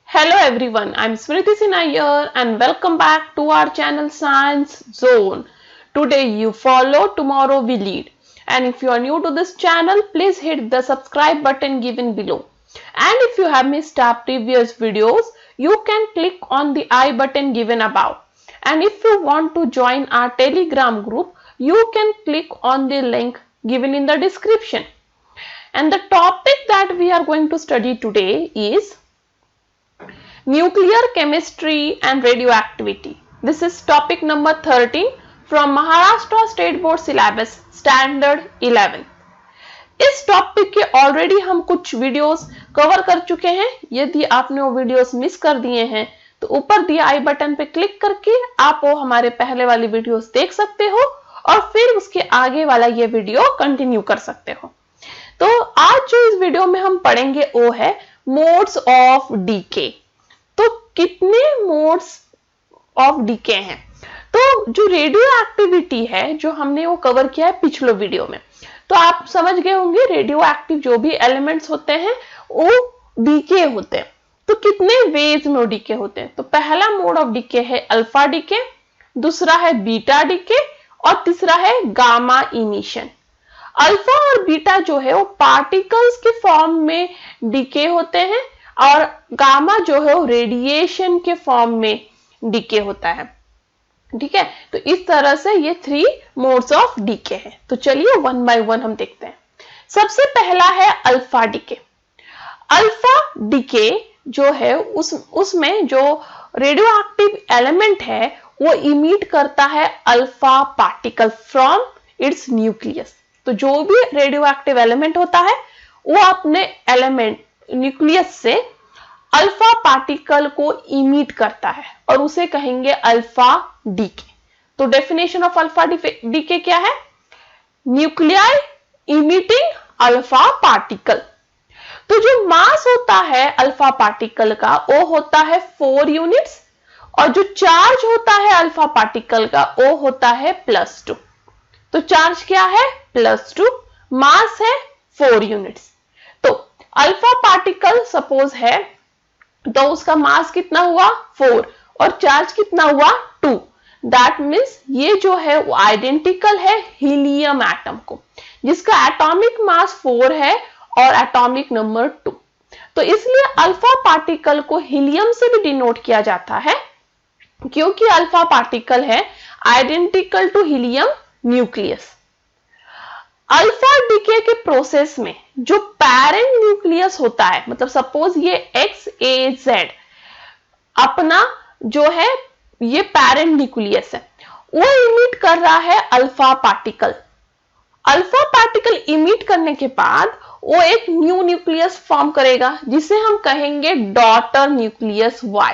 Hello everyone, I'm Smriti Sinha here and welcome back to our channel Science Zone. Today you follow, tomorrow we lead. And if you are new to this channel, please hit the subscribe button given below. And if you have missed our previous videos, you can click on the I button given above. And if you want to join our Telegram group, you can click on the link given in the description. And the topic that we are going to study today is nuclear chemistry and radioactivity. This is topic number 13 from Maharashtra State Board syllabus standard 11. इस topic के already हम कुछ videos cover कर चुके हैं। यदि आपने वो वीडियोस मिस कर दिए हैं तो ऊपर दिए आई बटन पे क्लिक करके आप वो हमारे पहले वाली वीडियोस देख सकते हो और फिर उसके आगे वाला ये वीडियो कंटिन्यू कर सकते हो। तो आज जो इस वीडियो में हम पढ़ेंगे वो है मोड्स ऑफ डीके। तो कितने मोड्स ऑफ डीके हैं? तो जो रेडियो एक्टिविटी है जो हमने वो कवर किया है पिछले वीडियो में, तो आप समझ गए होंगे रेडियो एक्टिव जो भी एलिमेंट्स होते हैं वो डीके होते हैं। तो कितने वेज में वो डीके होते हैं? तो पहला मोड ऑफ डीके है अल्फा डीके, दूसरा है बीटा डीके और तीसरा है गामा इमिशन। अल्फा और बीटा जो है वो पार्टिकल्स के फॉर्म में डीके होते हैं और गामा जो है वो रेडिएशन के फॉर्म में डीके होता है। ठीक है, तो इस तरह से ये 3 मोड्स ऑफ डीके हैं। तो चलिए वन बाय वन हम देखते हैं। सबसे पहला है अल्फा डीके। अल्फा डीके जो है उसमें जो रेडियो एक्टिव एलिमेंट है वो इमिट करता है alpha particle from its nucleus. तो जो भी रेडियो एक्टिव एलिमेंट होता है वो अपने एलिमेंट न्यूक्लियस से अल्फा पार्टिकल को इमिट करता है और उसे कहेंगे अल्फा डीके। तो डेफिनेशन ऑफ अल्फा डीके क्या है? Nuclei emitting alpha particle. तो जो मास होता है अल्फा पार्टिकल का वो होता है 4 यूनिट्स और जो चार्ज होता है अल्फा पार्टिकल का वो होता है +2। तो चार्ज क्या है? +2, मास है 4 यूनिट्स। तो अल्फा पार्टिकल सपोज है तो उसका मास कितना हुआ? 4 और चार्ज कितना हुआ? 2। दैट मीन्स ये जो है वो आइडेंटिकल है हीलियम एटम को, जिसका एटॉमिक मास 4 है और एटॉमिक नंबर 2। तो इसलिए अल्फा पार्टिकल को हीलियम से भी डिनोट किया जाता है क्योंकि अल्फा पार्टिकल है identical to helium nucleus. Alpha decay के प्रोसेस में जो पैरेंट न्यूक्लियस होता है, मतलब सपोज ये XAZ अपना जो है ये पैरेंट न्यूक्लियस है, वो इमिट कर रहा है alpha particle. Alpha particle emit करने के बाद वो एक न्यू न्यूक्लियस फॉर्म करेगा जिसे हम कहेंगे डॉटर न्यूक्लियस Y।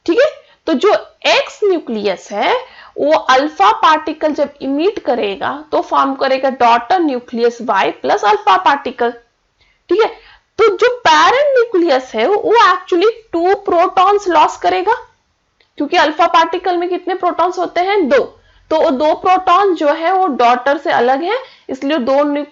ठीक है, तो जो X न्यूक्लियस है वो अल्फा पार्टिकल जब इमिट करेगा तो फॉर्म करेगा daughter nucleus Y plus alpha particle. ठीक है, तो जो पैरेंट न्यूक्लियस है वो एक्चुअली 2 प्रोटॉन्स लॉस करेगा क्योंकि अल्फा पार्टिकल में कितने प्रोटॉन्स होते हैं? 2। तो वो 2 प्रोटॉन जो है वो डॉटर से अलग है, इसलिए 2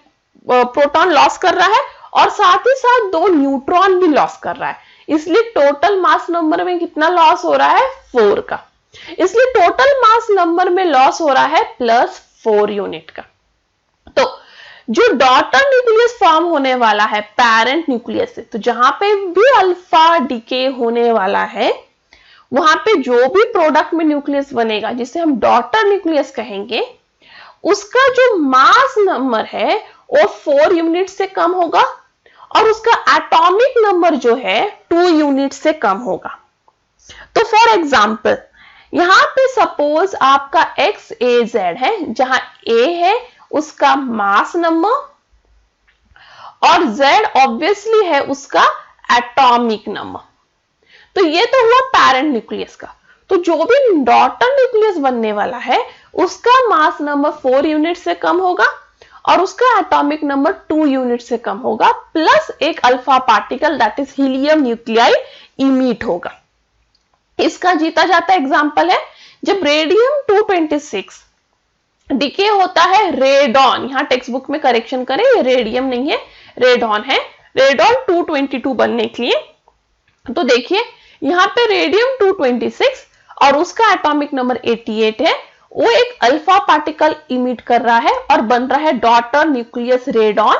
प्रोटॉन लॉस कर रहा है और साथ ही साथ 2 न्यूट्रॉन भी लॉस कर रहा है। इसलिए टोटल मास नंबर में कितना लॉस हो रहा है? 4 का। इसलिए टोटल मास नंबर में लॉस हो रहा है +4 यूनिट का। तो जो डॉटर न्यूक्लियस फॉर्म होने वाला है पैरेंट न्यूक्लियस से, तो जहां पे भी अल्फा डीके होने वाला है वहां पे जो भी प्रोडक्ट में न्यूक्लियस बनेगा जिसे हम डॉटर न्यूक्लियस कहेंगे, उसका जो मास नंबर है वो 4 यूनिट से कम होगा और उसका एटॉमिक नंबर जो है 2 यूनिट से कम होगा। तो फॉर एग्जाम्पल यहां पे सपोज आपका XAZ है जहां A है उसका मास नंबर और Z ऑब्वियसली है उसका एटॉमिक नंबर। तो ये तो हुआ पैरेंट न्यूक्लियस का। तो जो भी डॉटर न्यूक्लियस बनने वाला है उसका मास नंबर 4 यूनिट से कम होगा और उसका एटॉमिक नंबर 2 यूनिट से कम होगा प्लस एक alpha particle that is helium nuclei emit होगा। इसका जीता जाता एग्जांपल है जब रेडियम 226 डिके होता है रेडॉन, यहाँ टेक्स्ट बुक में करेक्शन करें, ये रेडियम नहीं है, रेडॉन है, रेडॉन 222 बनने के लिए। तो देखिए यहाँ पे रेडियम 226 और उसका एटॉमिक नंबर 88 है, वो एक अल्फा पार्टिकल इमिट कर रहा है और बन रहा है डॉटर न्यूक्लियस रेडॉन,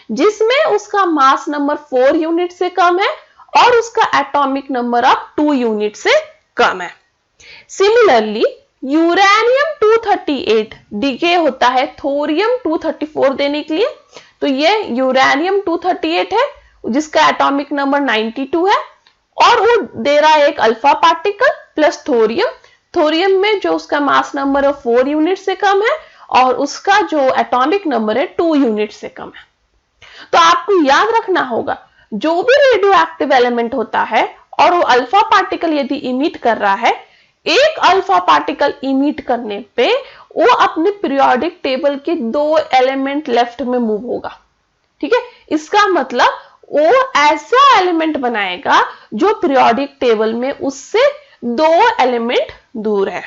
जिसमें उसका मास नंबर 4 यूनिट से कम है और उसका एटॉमिक नंबर अब 2 यूनिट से कम है। सिमिलरली यूरेनियम 238 डिके होता है थोरियम 234 देने के लिए। तो ये यूरेनियम 238 है जिसका एटॉमिक नंबर 92 है और वो दे रहा है एक alpha particle plus thorium, thorium में जो उसका मास नंबर है 4 यूनिट से कम है और उसका जो एटॉमिक नंबर है 2 यूनिट से कम है। तो आपको याद रखना होगा जो भी रेडियो एक्टिव एलिमेंट होता है और वो अल्फा पार्टिकल यदि इमिट कर रहा है, एक अल्फा पार्टिकल इमिट करने पे वो अपने पीरियोडिक टेबल के 2 एलिमेंट लेफ्ट में मूव होगा। ठीक है, इसका मतलब वो ऐसा एलिमेंट बनाएगा जो पीरियोडिक टेबल में उससे 2 एलिमेंट दूर है।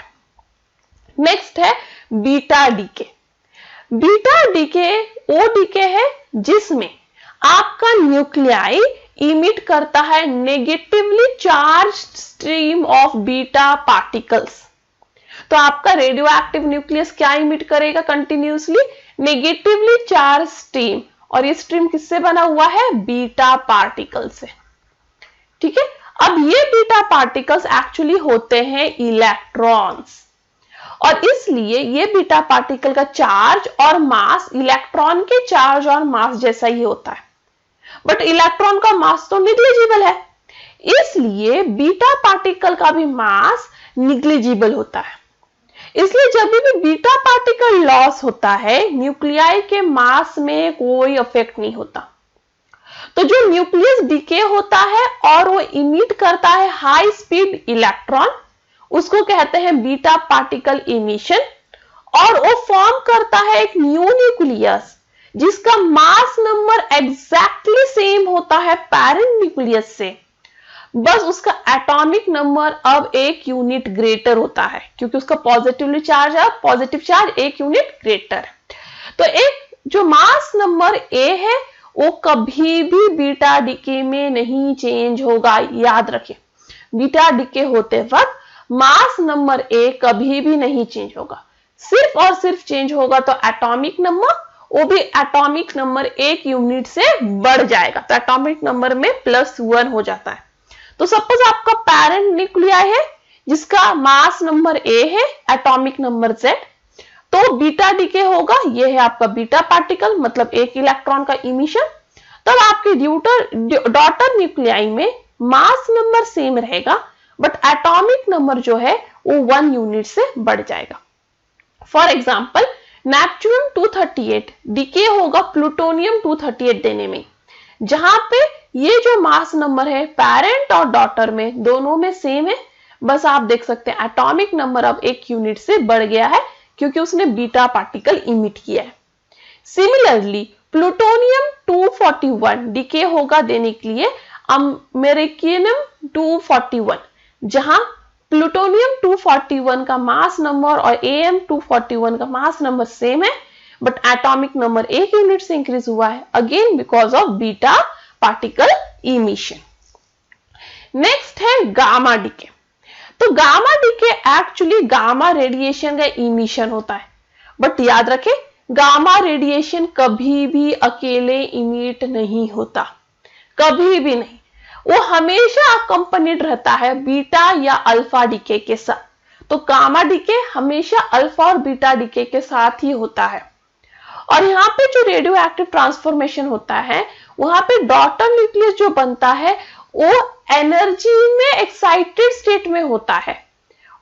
नेक्स्ट है बीटा डीके। बीटा डीके वो डीके है जिसमें आपका न्यूक्लियाई इमिट करता है negatively charge stream of beta particles. तो आपका रेडियो एक्टिव न्यूक्लियस क्या इमिट करेगा कंटिन्यूसली? नेगेटिवली चार्ज स्ट्रीम, और ये स्ट्रीम किससे बना हुआ है? बीटा पार्टिकल से। ठीक है, अब ये बीटा पार्टिकल्स एक्चुअली होते हैं इलेक्ट्रॉन्स और इसलिए ये बीटा पार्टिकल का चार्ज और मास इलेक्ट्रॉन के चार्ज और मास जैसा ही होता है, बट इलेक्ट्रॉन का मास तो निग्लिजिबल है, इसलिए बीटा पार्टिकल का भी मास निग्लिजिबल होता है। इसलिए जब भी बीटा पार्टिकल लॉस होता है न्यूक्लियाई के मास में कोई इफेक्ट नहीं होता। तो जो न्यूक्लियस डीके होता है और वो इमिट करता है हाई स्पीड इलेक्ट्रॉन, उसको कहते हैं बीटा पार्टिकल इमिशन, और वो फॉर्म करता है एक न्यू न्यूक्लियस जिसका मास नंबर एग्जैक्टली सेम होता है पैरेंट न्यूक्लियस से, बस उसका एटॉमिक नंबर अब 1 यूनिट ग्रेटर होता है क्योंकि उसका पॉजिटिवली चार्ज है, पॉजिटिव चार्ज 1 यूनिट ग्रेटर। तो एक जो मास नंबर ए है वो कभी भी बीटा डीके में नहीं चेंज होगा। याद रखें, बीटा डीके होते वक्त मास नंबर ए कभी भी नहीं चेंज होगा, सिर्फ और सिर्फ चेंज होगा तो एटॉमिक नंबर, वो भी एटॉमिक नंबर 1 यूनिट से बढ़ जाएगा, तो एटॉमिक नंबर में +1 हो जाता है। तो सपोज आपका पैरेंट न्यूक्लियाई है जिसका मास नंबर ए है, एटॉमिक नंबर Z, तो बीटा डीके होगा, ये है आपका बीटा पार्टिकल, मतलब 1 इलेक्ट्रॉन का इमिशन। तब आपके डॉटर न्यूक्लियाई में मास नंबर सेम रहेगा बट एटॉमिक नंबर जो है वो 1 यूनिट से बढ़ जाएगा। फॉर एग्जाम्पल नेपच्यून 238 डीके होगा प्लूटोनियम 238 देने में, जहां पे ये जो मास नंबर है पैरेंट और डॉटर में दोनों में सेम है, बस आप देख सकते हैं एटॉमिक नंबर अब 1 यूनिट से बढ़ गया है क्योंकि उसने बीटा पार्टिकल इमिट किया है। सिमिलरली प्लूटोनियम 241 डीके होगा देने के लिए अमेरिकियम 241, जहां प्लूटोनियम 241 का मास नंबर और AM 241 का मास नंबर सेम है बट एटॉमिक नंबर 1 यूनिट से इंक्रीज हुआ है, again because of beta particle emission. Next है गामा डीके। तो gamma decay actually gamma radiation का इमिशन होता है, बट याद रखें गामा रेडिएशन कभी भी अकेले इमिट नहीं होता, कभी भी नहीं, वो हमेशा अकंपनीड रहता है बीटा या अल्फा डीके के साथ। तो गामा डीके हमेशा अल्फा और बीटा डीके के साथ ही होता है। और यहाँ पे जो रेडियो एक्टिव ट्रांसफॉर्मेशन होता है वहां पे डॉटर न्यूक्लियस जो बनता है वो एनर्जी में एक्साइटेड स्टेट में होता है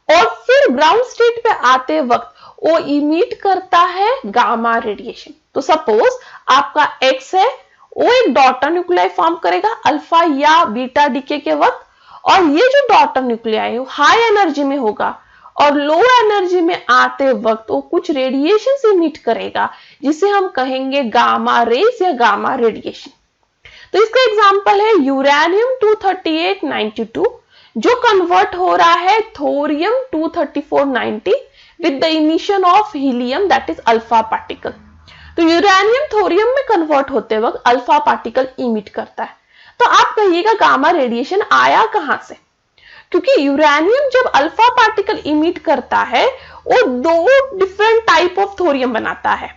और फिर ग्राउंड स्टेट पे आते वक्त वो इमिट करता है गामा रेडिएशन। तो सपोज आपका X है, वो एक डॉटर न्यूक्लियाई फॉर्म करेगा अल्फा या बीटा डीके के वक्त, और ये जो डॉटर न्यूक्लियाई है हाई एनर्जी में होगा और लो एनर्जी में आते वक्त वो कुछ रेडिएशन इमिट करेगा जिसे हम कहेंगे गामा रेज या गामा रेडिएशन। तो इसका एग्जांपल है यूरेनियम 238-92, जो कन्वर्ट हो रहा है thorium 23490 with the emission of helium that is alpha particle. तो यूरेनियम थोरियम में कन्वर्ट होते वक्त अल्फा पार्टिकल इमिट करता है। तो आप कहिएगा गामा रेडिएशन आया कहां से? क्योंकि यूरेनियम जब अल्फा पार्टिकल इमिट करता है वो दो डिफरेंट टाइप ऑफ थोरियम बनाता है,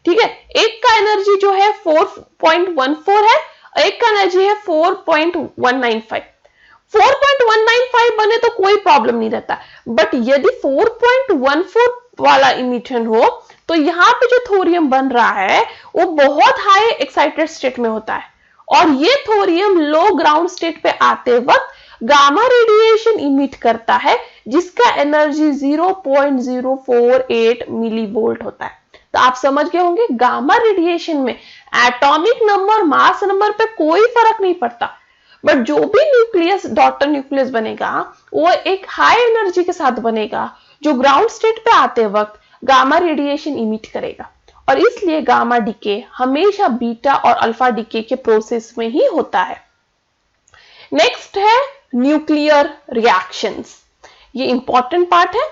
ठीक है। एक का एनर्जी जो है 4.14 है, एक का एनर्जी है 4.195। 4.195 बने तो कोई प्रॉब्लम नहीं रहता, बट यदि 4.14 वाला इमिशन हो तो यहाँ पे जो थोरियम बन रहा है वो बहुत हाई एक्साइटेड स्टेट में होता है, और ये थोरियम लो ग्राउंड स्टेट पे आते वक्त गामा रेडिएशन इमिट करता है जिसका एनर्जी 0.048 मिलीवोल्ट होता है। तो आप समझ गए होंगे गामा रेडिएशन में एटॉमिक नंबर मास नंबर पे कोई फर्क नहीं पड़ता, बट जो भी न्यूक्लियस डॉटर न्यूक्लियस बनेगा वो एक हाई एनर्जी के साथ बनेगा जो ग्राउंड स्टेट पे आते वक्त गामा रेडिएशन इमिट करेगा, और इसलिए गामा डीके हमेशा बीटा और अल्फा डीके के प्रोसेस में ही होता है। नेक्स्ट है न्यूक्लियर रिएक्शंस। ये इंपॉर्टेंट पार्ट है।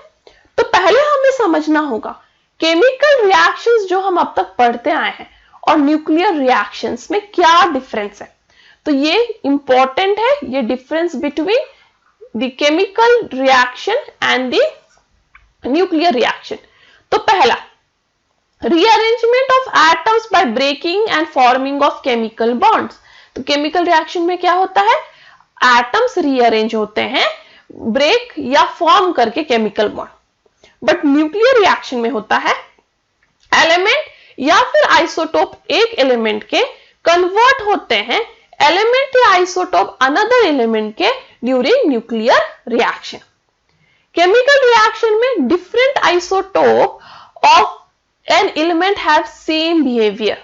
तो पहले हमें समझना होगा केमिकल रिएक्शंस जो हम अब तक पढ़ते आए हैं और न्यूक्लियर रिएक्शंस में क्या डिफरेंस है। तो ये इंपॉर्टेंट है, ये difference between the chemical reaction and the nuclear reaction. तो पहला, rearrangement of atoms by breaking and forming of chemical bonds. तो केमिकल रिएक्शन में क्या होता है, एटम्स रीअरेंज होते हैं ब्रेक या फॉर्म करके chemical bond. But nuclear reaction में होता है एलिमेंट या फिर आइसोटोप एक एलिमेंट के कन्वर्ट होते हैं एलिमेंट या आइसोटोप अनदर एलिमेंट के during nuclear reaction. Chemical reaction में different isotope of an element have same behaviour.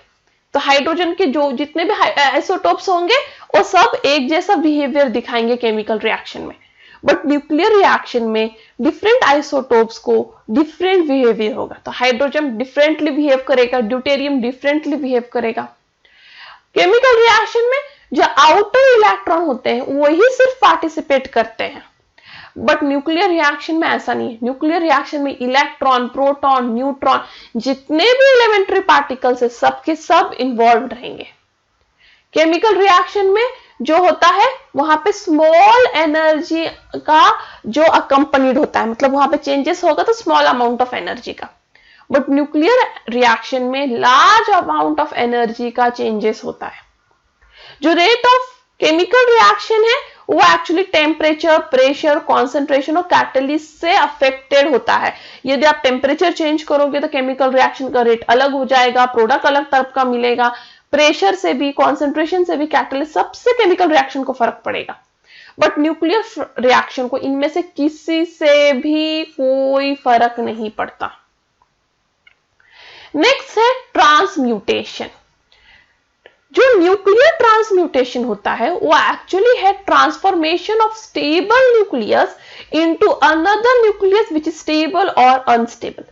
तो हाइड्रोजन के जो जितने भी आइसोटोप्स होंगे वो सब एक जैसा बिहेवियर दिखाएंगे केमिकल रिएक्शन में, बट न्यूक्लियर रिएक्शन में डिफरेंट आइसोटोप्स को डिफरेंट बिहेवियर होगा। तो हाइड्रोजन डिफरेंटली बिहेव करेगा, ड्यूटेरियम डिफरेंटली बिहेव करेगा। केमिकल रिएक्शन में जो आउटर इलेक्ट्रॉन होते हैं वही सिर्फ पार्टिसिपेट करते हैं, बट न्यूक्लियर रिएक्शन में ऐसा नहीं है। न्यूक्लियर रिएक्शन में इलेक्ट्रॉन, प्रोटॉन, न्यूट्रॉन जितने भी एलिमेंट्री पार्टिकल्स है सबके सब इन्वॉल्व रहेंगे। केमिकल रिएक्शन में जो होता है वहां पे स्मॉल एनर्जी का जो अकम्पनीड होता है, मतलब वहां पे चेंजेस होगा तो स्मॉल अमाउंट ऑफ एनर्जी का, बट न्यूक्लियर रिएक्शन में लार्ज अमाउंट ऑफ एनर्जी का चेंजेस होता है। जो रेट ऑफ केमिकल रिएक्शन है वो एक्चुअली टेम्परेचर, प्रेशर, कॉन्सेंट्रेशन और कैटलिस्ट से अफेक्टेड होता है। यदि आप टेम्परेचर चेंज करोगे तो केमिकल रिएक्शन का रेट अलग हो जाएगा, प्रोडक्ट अलग टाइप का मिलेगा। प्रेशर से भी, कॉन्सेंट्रेशन से भी, कैटलिस्ट सबसे केमिकल रिएक्शन को फर्क पड़ेगा। बट न्यूक्लियर रिएक्शन को इनमें से किसी से भी कोई फर्क नहीं पड़ता। नेक्स्ट है ट्रांसम्यूटेशन। जो न्यूक्लियर ट्रांसम्यूटेशन होता है वो एक्चुअली है transformation of stable nucleus into another nucleus which is stable और अनस्टेबल।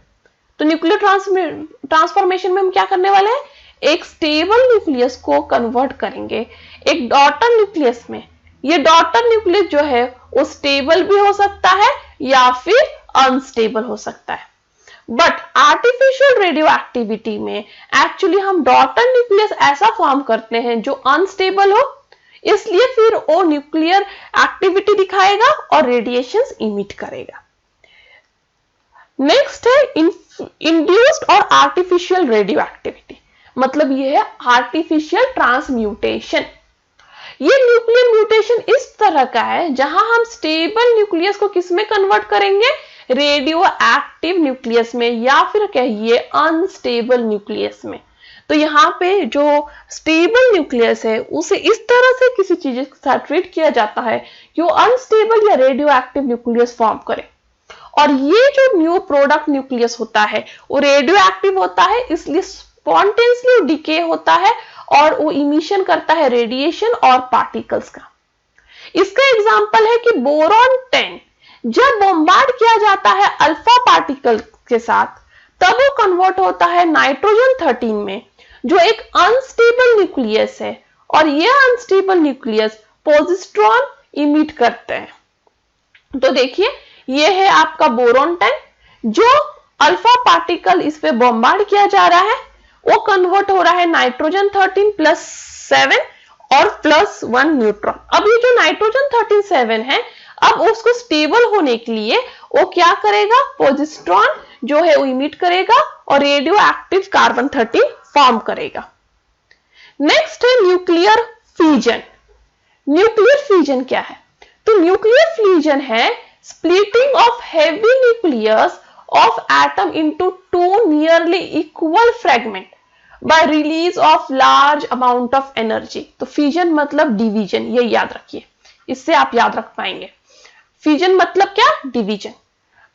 तो न्यूक्लियर ट्रांसफॉर्मेशन में हम क्या करने वाले हैं, एक स्टेबल न्यूक्लियस को कन्वर्ट करेंगे एक डॉटर न्यूक्लियस में। ये डॉटर न्यूक्लियस जो है वो स्टेबल भी हो सकता है या फिर अनस्टेबल हो सकता है। बट आर्टिफिशियल रेडियो एक्टिविटी में एक्चुअली हम डॉटर न्यूक्लियस ऐसा फॉर्म करते हैं जो अनस्टेबल हो, इसलिए फिर वो न्यूक्लियर एक्टिविटी दिखाएगा और रेडिएशंस इमिट करेगा। नेक्स्ट है इंड्यूस्ड और आर्टिफिशियल रेडियो एक्टिविटी, मतलब ये है आर्टिफिशियल ट्रांसम्यूटेशन। ये न्यूक्लियर म्यूटेशन इस तरह का है जहां हम स्टेबल न्यूक्लियस को किस में कन्वर्ट करेंगे, रेडियो एक्टिव न्यूक्लियस में, या फिर कहिए अनस्टेबल न्यूक्लियस में। तो यहाँ पे जो स्टेबल न्यूक्लियस है उसे इस तरह से किसी चीज के साथ ट्रीट किया जाता है कि वो अनस्टेबल या रेडियो एक्टिव न्यूक्लियस फॉर्म करे, और ये जो न्यू प्रोडक्ट न्यूक्लियस होता है वो रेडियो एक्टिव होता है, इसलिए स्पॉन्टेनियसली डिके होता है और वो इमिशन करता है रेडिएशन और पार्टिकल्स का। इसका एग्जांपल है कि बोरॉन 10 जब बॉम्बार्ड किया जाता है अल्फा पार्टिकल के साथ तब वो कन्वर्ट होता है नाइट्रोजन 13 में जो एक अनस्टेबल न्यूक्लियस है, और ये अनस्टेबल न्यूक्लियस पॉजिट्रॉन इमिट करते हैं। तो देखिए ये है आपका बोरॉन 10, जो अल्फा पार्टिकल इस पे बॉम्बार्ड किया जा रहा है वो कन्वर्ट हो रहा है नाइट्रोजन 13 प्लस 7 और प्लस 1 न्यूट्रॉन। अब ये जो नाइट्रोजन 13 7 है, अब उसको स्टेबल होने के लिए वो क्या करेगा, पॉजिट्रॉन जो है वो इमिट करेगा और रेडियो एक्टिव कार्बन 13 फॉर्म करेगा। नेक्स्ट है न्यूक्लियर फ्यूजन। न्यूक्लियर फ्यूजन क्या है? तो न्यूक्लियर फ्यूजन है splitting of heavy nucleus of atom into two nearly equal fragment by release of large amount of energy। तो फ्यूजन मतलब डिवीजन, ये याद रखिए, इससे आप याद रख पाएंगे। फ्यूजन मतलब क्या? डिवीजन।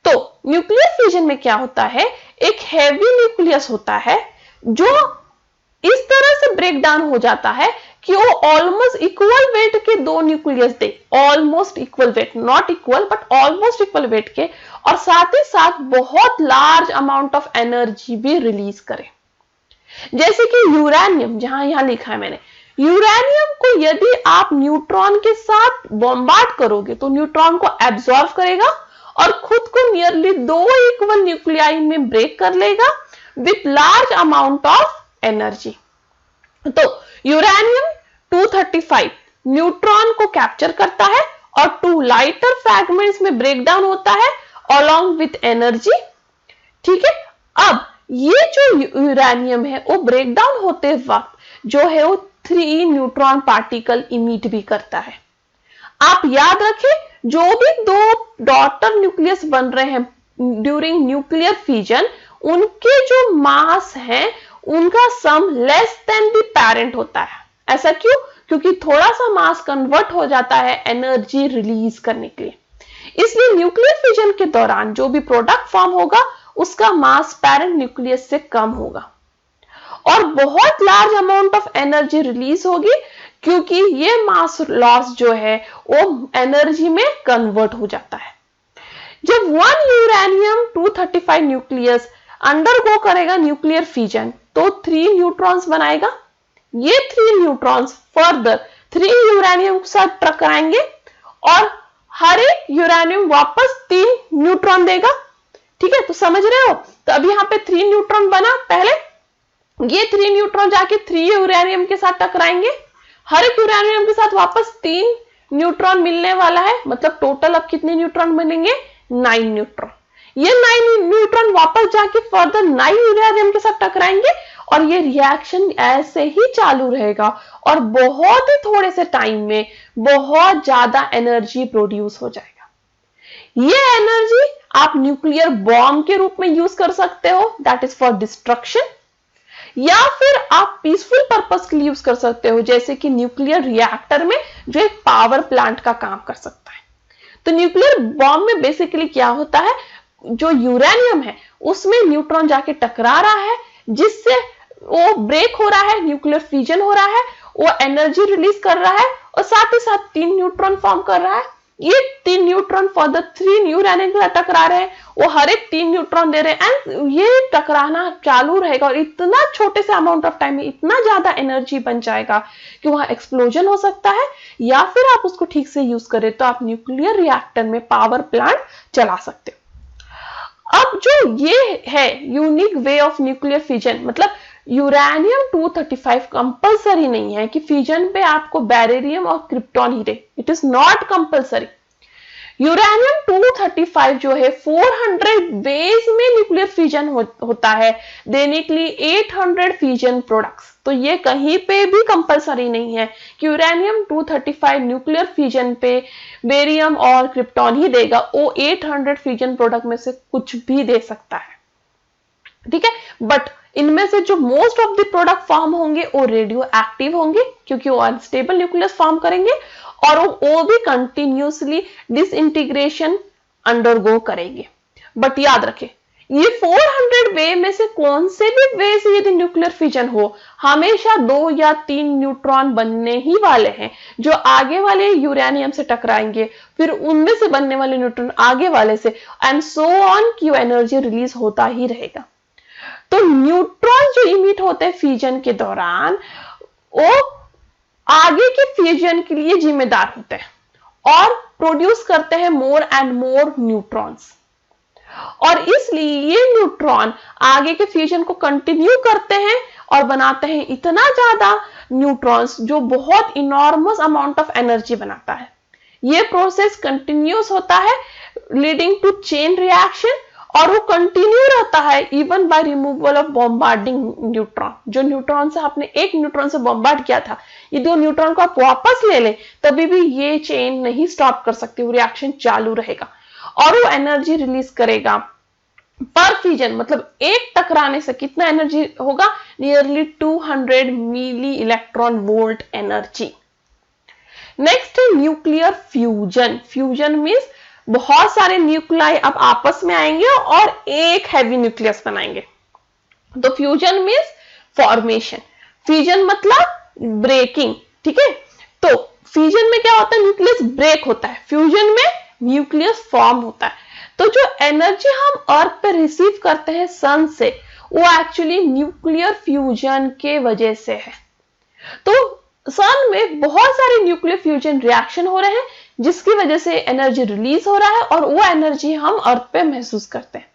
तो न्यूक्लियर फ्यूजन में क्या होता है, एक हैवी न्यूक्लियस होता है जो इस तरह से ब्रेक डाउन हो जाता है कि वो ऑलमोस्ट इक्वल वेट के दो nucleus they, almost equal weight, not equal but almost equal weight के, और साथ ही साथ बहुत लार्ज अमाउंट ऑफ एनर्जी भी रिलीज करे। जैसे कि यूरेनियम, जहां यहां लिखा है मैंने, यूरेनियम को यदि आप न्यूट्रॉन के साथ बॉम्बार्ड करोगे तो न्यूट्रॉन को एब्जॉर्ब करेगा और खुद को नियरली दो इक्वल न्यूक्लियाई में ब्रेक कर लेगा with large amount of energy. तो यूरेनियम 235 न्यूट्रॉन को कैप्चर करता है और टू लाइटर फ्रैगमेंट्स में ब्रेक डाउन होता है अलोंग विथ एनर्जी। ठीक है, अब ये जो यूरेनियम है वो ब्रेक डाउन होते वक्त जो है वो 3 न्यूट्रॉन पार्टिकल इमिट भी करता है। आप याद रखें, जो भी दो डॉटर न्यूक्लियस बन रहे हैं ड्यूरिंग न्यूक्लियर फ्यूजन, उनके जो मास हैं उनका sum less than the parent होता है। ऐसा क्यों? क्योंकि थोड़ा सा मास कन्वर्ट हो जाता है एनर्जी रिलीज करने के लिए। इसलिए न्यूक्लियर फ्यूजन के दौरान जो भी प्रोडक्ट फॉर्म होगा उसका मास पेरेंट न्यूक्लियस से कम होगा और बहुत large amount of energy release होगी, क्योंकि ये मास लॉस जो है वो एनर्जी में कन्वर्ट हो जाता है। जब 1 यूरेनियम 235 न्यूक्लियस अंडरगो करेगा न्यूक्लियर फ्यूजन तो 3 न्यूट्रॉन्स बनाएगा। ये 3 न्यूट्रॉन्स फर्दर 3 यूरेनियम के साथ टकराएंगे और हर एक यूरेनियम वापस 3 न्यूट्रॉन देगा। ठीक है, तो समझ रहे हो? तो अब यहाँ पे 3 न्यूट्रॉन बना, पहले ये 3 न्यूट्रॉन जाके 3 यूरेनियम के साथ टकराएंगे, हर एक यूरेनियम के साथ वापस 3 न्यूट्रॉन मिलने वाला है, मतलब टोटल अब कितने न्यूट्रॉन बनेंगे? 9 न्यूट्रॉन। ये 9 न्यूट्रॉन वापस जाके फर्दर 9 यूरेनियम के साथ टकराएंगे और ये रिएक्शन ऐसे ही चालू रहेगा और बहुत ही थोड़े से टाइम में बहुत ज्यादा एनर्जी प्रोड्यूस हो जाएगा। ये एनर्जी आप न्यूक्लियर बॉम्ब के रूप में यूज कर सकते हो, दैट इज फॉर डिस्ट्रक्शन, या फिर आप पीसफुल पर्पस के लिए यूज कर सकते हो, जैसे कि न्यूक्लियर रिएक्टर में जो एक पावर प्लांट का काम कर सकता है। तो न्यूक्लियर बॉम्ब में बेसिकली क्या होता है, जो यूरेनियम है उसमें न्यूट्रॉन जाके टकरा रहा है जिससे वो ब्रेक हो रहा है, न्यूक्लियर फ्यूजन हो रहा है, वो एनर्जी रिलीज कर रहा है और साथ ही साथ 3 न्यूट्रॉन फॉर्म कर रहा है। ये 3 न्यूट्रॉन फर्दर 3 यूरेनियम के साथ टकरा रहे हैं, वो हर एक 3 न्यूट्रॉन दे रहे हैं एंड ये टकराना चालू रहेगा और इतना छोटे से अमाउंट ऑफ टाइम में इतना ज्यादा एनर्जी बन जाएगा कि वहां एक्सप्लोजन हो सकता है, या फिर आप उसको ठीक से यूज करें तो आप न्यूक्लियर रिएक्टर में पावर प्लांट चला सकते हो। अब जो ये है unique way of nuclear fusion, मतलब यूरेनियम 235 कंपलसरी नहीं है कि फ्यूजन पे आपको बेरिलियम और krypton he they, it is not compulsory. Uranium 235 जो है 400 वेज में न्यूक्लियर फ्यूजन होता है देने के लिए 800 फ्यूजन प्रोडक्ट्स। तो ये कहीं पे भी कंपलसरी नहीं है कि यूरेनियम 235 न्यूक्लियर फ्यूजन पे बेरियम और क्रिप्टॉन ही देगा, वो 800 फ्यूजन प्रोडक्ट में से कुछ भी दे सकता है। ठीक है, बट इनमें से जो most of the product form होंगे वो रेडियो एक्टिव होंगे क्योंकि वो अनस्टेबल न्यूक्लियस फॉर्म करेंगे और वो भी कंटिन्यूसली डिसइंटीग्रेशन अंडरगो करेंगे। बट याद रखें, ये 400 वे में से कौन से भी वे से यदि न्यूक्लियर फ्यूजन हो, हमेशा 2 या 3 न्यूट्रॉन बनने ही वाले हैं जो आगे वाले यूरेनियम से टकराएंगे, फिर उनमें से बनने वाले न्यूट्रॉन आगे वाले से, एंड सो ऑन की एनर्जी रिलीज होता ही रहेगा। तो न्यूट्रॉन जो इमिट होते हैं फ्यूजन के दौरान वो आगे के फ्यूजन के लिए जिम्मेदार होते हैं और प्रोड्यूस करते हैं मोर एंड मोर न्यूट्रॉन्स, और इसलिए ये न्यूट्रॉन आगे के फ्यूजन को कंटिन्यू करते हैं और बनाते हैं इतना ज्यादा न्यूट्रॉन्स जो बहुत इनॉर्मस अमाउंट ऑफ एनर्जी बनाता है। ये प्रोसेस कंटिन्यूस होता है लीडिंग टू चेन रिएक्शन, और वो कंटिन्यू रहता है even bye removal of bombarding neutron. जो न्यूट्रॉन से आपने एक न्यूट्रॉन से बॉम्बार्ड किया था, ये दो न्यूट्रॉन को आप वापस ले लें तभी भी ये चेन नहीं स्टॉप कर सकती, वो रिएक्शन चालू रहेगा और वो एनर्जी रिलीज करेगा पर फ्यूजन। मतलब एक टकराने से कितना एनर्जी होगा, nearly 200 milli electron volt energy. Next है न्यूक्लियर फ्यूजन। फ्यूजन मींस बहुत सारे न्यूक्लियाई अब आपस में आएंगे और एक हैवी न्यूक्लियस बनाएंगे। तो फ्यूजन मींस फॉर्मेशन, फ्यूजन मतलब ब्रेकिंग, ठीक है। तो फ्यूजन में क्या होता है, न्यूक्लियस ब्रेक होता है, फ्यूजन में न्यूक्लियस फॉर्म होता है। तो जो एनर्जी हम अर्थ पे रिसीव करते हैं सन से, वो एक्चुअली न्यूक्लियर फ्यूजन के वजह से है। तो सन में बहुत सारे न्यूक्लियर फ्यूजन रिएक्शन हो रहे हैं जिसकी वजह से एनर्जी रिलीज हो रहा है और वो एनर्जी हम अर्थ पे महसूस करते हैं।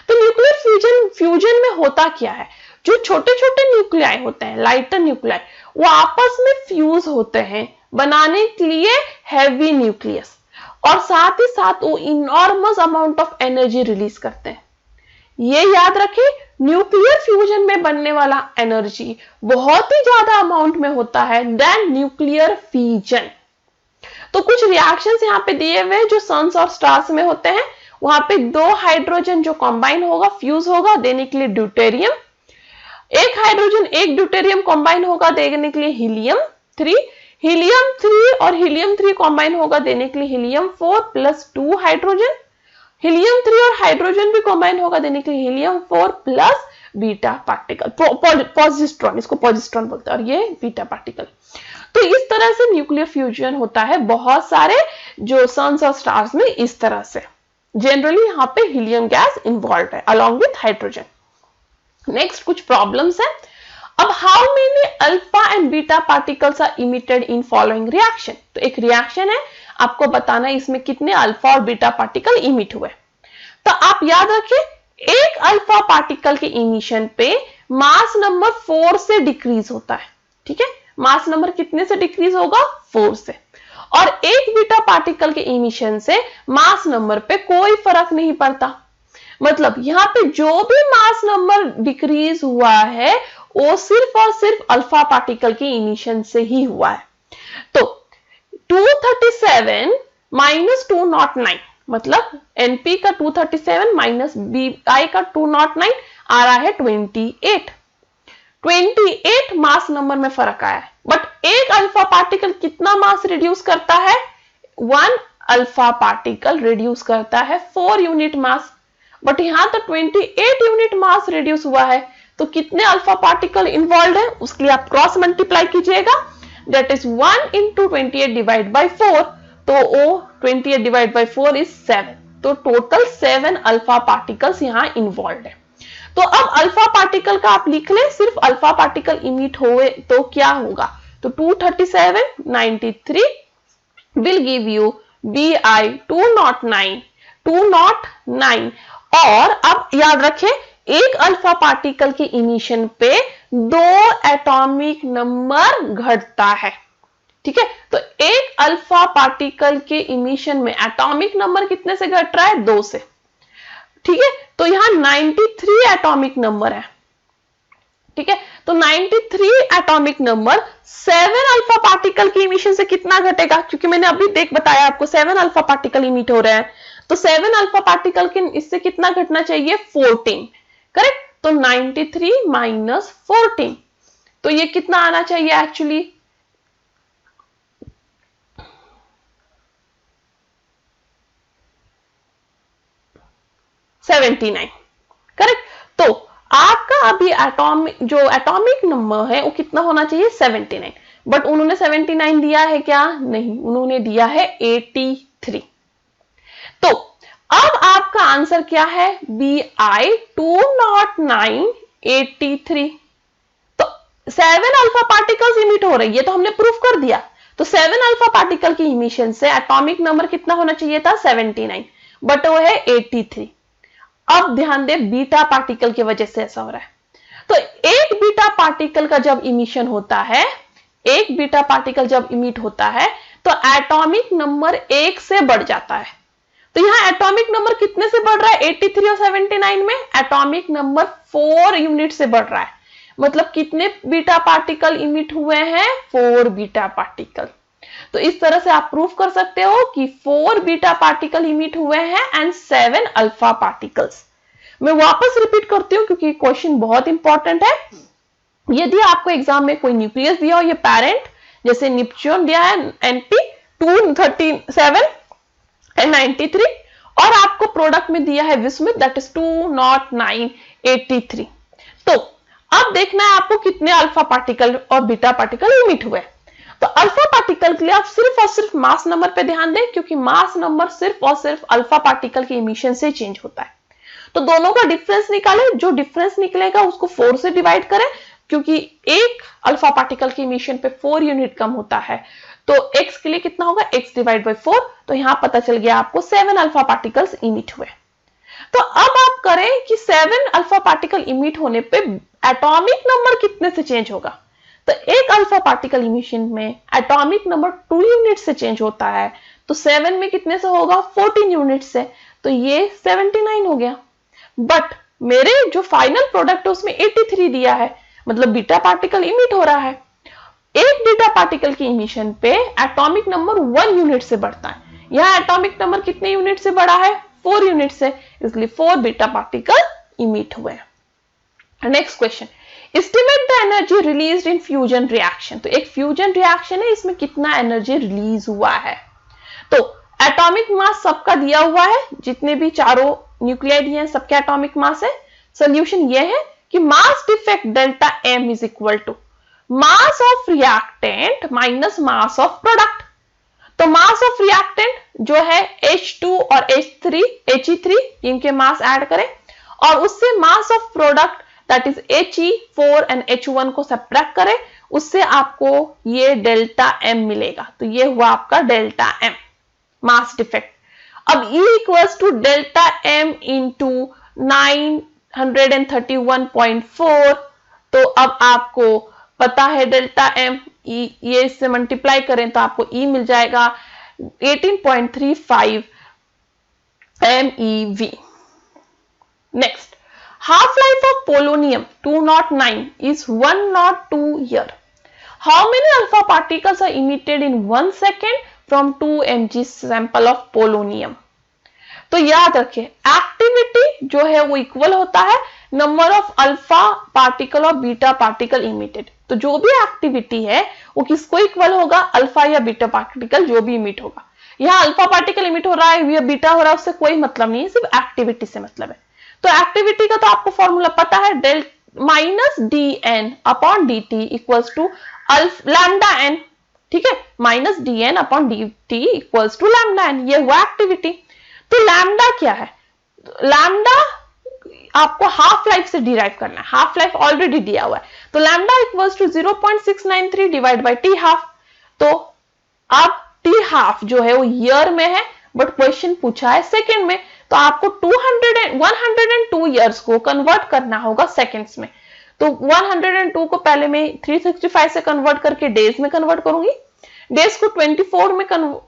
तो न्यूक्लियर फ्यूजन में होता क्या है, जो छोटे छोटे न्यूक्लियाई होते हैं, लाइटर न्यूक्लियाई, वो आपस में फ्यूज होते हैं बनाने के लिए हैवी न्यूक्लियस, और साथ ही साथ वो enormous amount of energy release करते हैं। ये याद रखें, न्यूक्लियर फ्यूजन में बनने वाला एनर्जी बहुत ही ज्यादा अमाउंट में होता है देन न्यूक्लियर फिजन। तो कुछ रिएक्शंस यहाँ पे दिए हुए जो सन्स और स्टार्स में होते हैं, वहां पे दो हाइड्रोजन जो कंबाइन होगा, फ्यूज होगा देने के लिए ड्यूटेरियम, एक हाइड्रोजन एक ड्यूटेरियम कंबाइन होगा देने के लिए हीलियम 3, हीलियम 3 और हीलियम 3 कंबाइन होगा देने के लिए हीलियम 4 प्लस 2 हाइड्रोजन, हीलियम 3 और हाइड्रोजन भी कंबाइन होगा देने के लिए हीलियम 4 प्लस बीटा पार्टिकल, पॉजिस्ट्रॉन, इसको पॉजिस्ट्रॉन बोलते हैं, और ये बीटा पार्टिकल। तो इस तरह से न्यूक्लियर फ्यूजन होता है बहुत सारे जो सन्स और स्टार्स में। इस तरह से जनरली यहाँ पे हीलियम गैस इन्वॉल्व है अलॉन्ग विथ हाइड्रोजन। नेक्स्ट कुछ प्रॉब्लम्स है। अब how many alpha and beta particles are emitted in following reaction. तो एक रिएक्शन है, आपको बताना है इसमें कितने अल्फा और बीटा पार्टिकल इमिट हुए। तो आप याद रखिए, एक अल्फा पार्टिकल के इमिशन पे मास नंबर 4 से डिक्रीज होता है, ठीक है। मास नंबर कितने से डिक्रीज होगा, 4 से। और एक बीटा पार्टिकल के इमिशन से मास नंबर पे कोई फर्क नहीं पड़ता। मतलब यहां पे जो भी मास नंबर डिक्रीज हुआ है वो सिर्फ और सिर्फ अल्फा पार्टिकल के इमिशन से ही हुआ है। तो 237 माइनस 209 मतलब एनपी का 237 माइनस बीआई का 209 आ रहा है 28 मास नंबर में फर्क आया है। बट एक अल्फा पार्टिकल कितना मास रिड्यूस करता है, 1 अल्फा पार्टिकल रिड्यूस करता है 4 यूनिट मास। बट यहां तो 28 यूनिट मास रिड्यूस हुआ है, तो कितने अल्फा पार्टिकल इन्वॉल्व है, उसके लिए आप क्रॉस मल्टीप्लाई कीजिएगा, that is 1 into 28 divide by 4, तो वो 28 डिवाइड बाई 4 इज 7। तो टोटल 7 अल्फा पार्टिकल्स यहां इन्वॉल्व है। तो अब अल्फा पार्टिकल का आप लिख ले, सिर्फ अल्फा पार्टिकल इमिट हुए तो क्या होगा, तो 237 93 विल गिव यू BI 209। और अब याद रखें, एक अल्फा पार्टिकल के इमिशन पे 2 एटॉमिक नंबर घटता है, ठीक है। तो एक अल्फा पार्टिकल के इमिशन में एटॉमिक नंबर कितने से घट रहा है, 2 से, ठीक है। तो यहां 93 एटॉमिक नंबर है, ठीक है। तो 93 एटॉमिक नंबर 7 अल्फा पार्टिकल के इमिशन से कितना घटेगा, क्योंकि मैंने अभी बताया आपको 7 अल्फा पार्टिकल इमिट हो रहे हैं, तो 7 अल्फा पार्टिकल के इससे कितना घटना चाहिए, 14, करेक्ट। तो 93 माइनस 14, तो ये कितना आना चाहिए एक्चुअली, 79, करेक्ट। तो आपका अभी एटॉमिक नंबर है वो कितना होना चाहिए, 79, बट उन्होंने 79 दिया है क्या, नहीं, उन्होंने दिया है 83। तो अब आपका आंसर क्या है, BI 209 83। तो 7 अल्फा पार्टिकल्स इमिट हो रही है, तो हमने प्रूफ कर दिया। तो तो 7 अल्फा पार्टिकल की इमिशन से एटॉमिक नंबर कितना होना चाहिए था 79, बट वो है 83। अब ध्यान दे बीटा पार्टिकल की वजह से ऐसा हो रहा है। तो एक बीटा पार्टिकल का जब इमिशन होता है, एक बीटा पार्टिकल जब इमिट होता है तो एटॉमिक नंबर 1 से बढ़ जाता है। तो यहां एटॉमिक नंबर कितने से बढ़ रहा है 83 और 79 में? एटॉमिक नंबर 4 यूनिट से बढ़ रहा है। मतलब कितने बीटा पार्टिकल इमिट हुए हैं? 4 बीटा पार्टिकल। तो इस तरह से आप प्रूफ कर सकते हो कि 4 बीटा पार्टिकल इमिट हुए हैं एंड 7 अल्फा पार्टिकल्स। मैं वापस रिपीट करती हूं क्योंकि क्वेश्चन बहुत इंपॉर्टेंट है। यदि आपको एग्जाम में कोई न्यूक्लियस दिया हो, ये पैरेंट जैसे निप्च्यून दिया है NP 237 एंड 93, और आपको प्रोडक्ट में दिया है विस्मित दैट इज 20983। तो अब देखना है आपको कितने अल्फा पार्टिकल और बीटा पार्टिकल इमिट हुए। तो अल्फा पार्टिकल के लिए आप सिर्फ और सिर्फ मास नंबर पे ध्यान दें, क्योंकि मास नंबर सिर्फ और सिर्फ अल्फा पार्टिकल के इमिशन से चेंज होता है। तो दोनों का डिफरेंस निकालें, जो डिफरेंस निकलेगा उसको 4 से डिवाइड करें, क्योंकि एक अल्फा पार्टिकल के इमिशन पे 4 यूनिट कम होता है। तो x के लिए कितना होगा? x divide by 4। तो यहां पता चल गया आपको 7 अल्फा पार्टिकल्स इमिट हुए। तो अब आप करें कि 7 अल्फा पार्टिकल इमिट होने पे एटॉमिक नंबर कितने से चेंज होगा। तो एक अल्फा पार्टिकल इमिशन में एटॉमिक नंबर 2 यूनिट से चेंज होता है, तो 7 में कितने से होगा? 14 यूनिट से। तो ये 79 हो गया। बट मेरे जो फाइनल प्रोडक्ट है उसमें 83 दिया है, मतलब बीटा पार्टिकल इमिट हो रहा है। एक बीटा पार्टिकल की इमिशन पे एटॉमिक नंबर 1 यूनिट से बढ़ता है। यहां एटॉमिक नंबर कितने यूनिट से बढ़ा है? 4 यूनिट से, इसलिए 4 बीटा पार्टिकल इमिट हुए। Next question, estimate the energy released in fusion reaction. तो एक फ्यूजन रिएक्शन है, इसमें कितना एनर्जी रिलीज हुआ है। तो एटॉमिक मास सबका दिया हुआ है, जितने भी चारों न्यूक्लियाई दिए हैं सबके एटॉमिक मास है। सोल्यूशन ये है कि mass defect delta M is equal to mass of reactant minus mass of product. तो मास ऑफ रिएक्टेंट जो है H2 और He3 इनके मास ऐड करें, और उससे मास of product that is He4 and H1 को सब्ट्रैक्ट करें, उससे आपको ये डेल्टा M मिलेगा। तो ये हुआ आपका डेल्टा M मास डिफेक्ट। अब E equals to delta M into 931.4। तो अब आपको पता है डेल्टा M, ये इससे मल्टीप्लाई करें तो आपको E मिल जाएगा 18.35 MeV। Next, half life of polonium 209 is 102 year. How many alpha particles are emitted in 1 second from 2 mg sample of polonium? तो याद रखिए एक्टिविटी जो है वो इक्वल होता है नंबर ऑफ अल्फा पार्टिकल और बीटा पार्टिकल इमिटेड। तो जो भी एक्टिविटी है वो किसको इक्वल होगा? अल्फा या बीटा पार्टिकल जो भी इमिट होगा। यहाँ अल्फा पार्टिकल इमिट हो रहा है या बीटा हो रहा है उससे कोई मतलब नहीं है, सिर्फ एक्टिविटी से मतलब है। तो एक्टिविटी का तो आपको फॉर्मूला पता है, del minus dn upon dt equals to lambda n। ठीक है, minus dn upon dt equals to lambda n। ये हुआ एक्टिविटी। तो लैम्डा क्या है? लैम्डा आपको हाफ लाइफ से डिराइव करना है, हाफ लाइफ ऑलरेडी दिया हुआ है। तो lambda equals to 0.693 divide by T half. तो अब टी हाफ जो है वो ईयर में है, बट क्वेश्चन पूछा है सेकंड में, तो आपको 102 ईयर्स को कन्वर्ट करना होगा सेकंड्स में। तो 102 को पहले मैं 365 से कन्वर्ट करके डेज में कन्वर्ट करूंगी, डेज को 24 में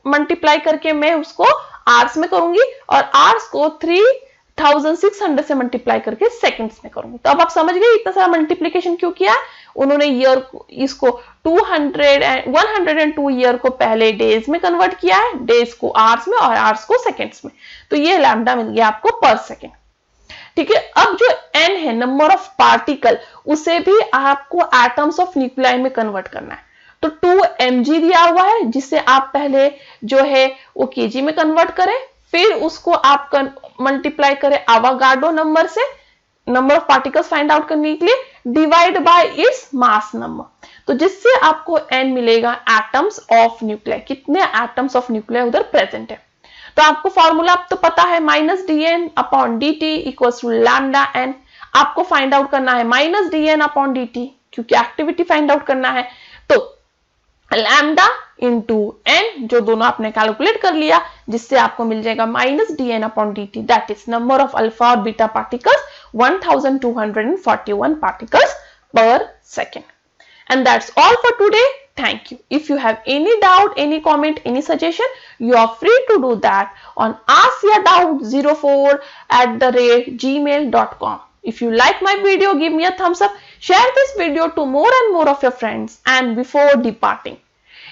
मल्टीप्लाई करके मैं उसको आवर्स में करूंगी, और आवर्स को 3600 से मल्टीप्लाई करके सेकंड्स में करूंगी। तो अब आप समझ गए इतना सारा मल्टीप्लिकेशन क्यों किया। उन्होंने ईयर इसको 102 ईयर को पहले डेज में कन्वर्ट किया है, डेज को आवर्स में और आवर्स को सेकंड्स में। तो ये लैम्डा मिल गया आपको पर सेकंड। ठीक है, अब जो n है नंबर ऑफ पार्टिकल, उसे भी आपको एटम्स ऑफ न्यूक्लियाई में कन्वर्ट करना है। तो 2 mg दिया हुआ है, जिससे आप पहले जो है वो kg में कन्वर्ट करें, फिर उसको आप मल्टीप्लाई करें अवोगाड्रो नंबर से, number of particles find out करने के लिए, divide by its mass number. तो जिससे आपको n मिलेगा एटम्स ऑफ न्यूक्लियाई, कितने एटम्स ऑफ न्यूक्लियाई उधर प्रेजेंट है। तो आपको फॉर्मूला अब तो पता है, minus dn upon dt equals to lambda n। आपको फाइंड आउट करना है माइनस dn अपॉन dt, क्योंकि एक्टिविटी फाइंड आउट करना है। तो लैम्डा इंटू एन, जो दोनों आपने कैलकुलेट कर लिया, जिससे आपको मिल जाएगा minus dn upon dt, that is number of alpha और beta particles 1241 particles per second. And that's all for today. Thank you. If you have any doubt, any comment, any suggestion, you are free to do that on askyourdoubt04@gmail.com. If you like my video, give me a thumbs up. Share this video to more and more of your friends. And before departing,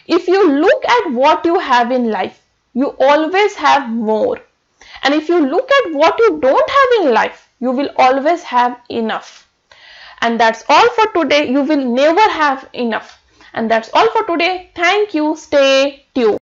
if you look at what you have in life, you always have more. And if you look at what you don't have in life, you will always have enough. And that's all for today. You will never have enough. And that's all for today. Thank you. Stay tuned.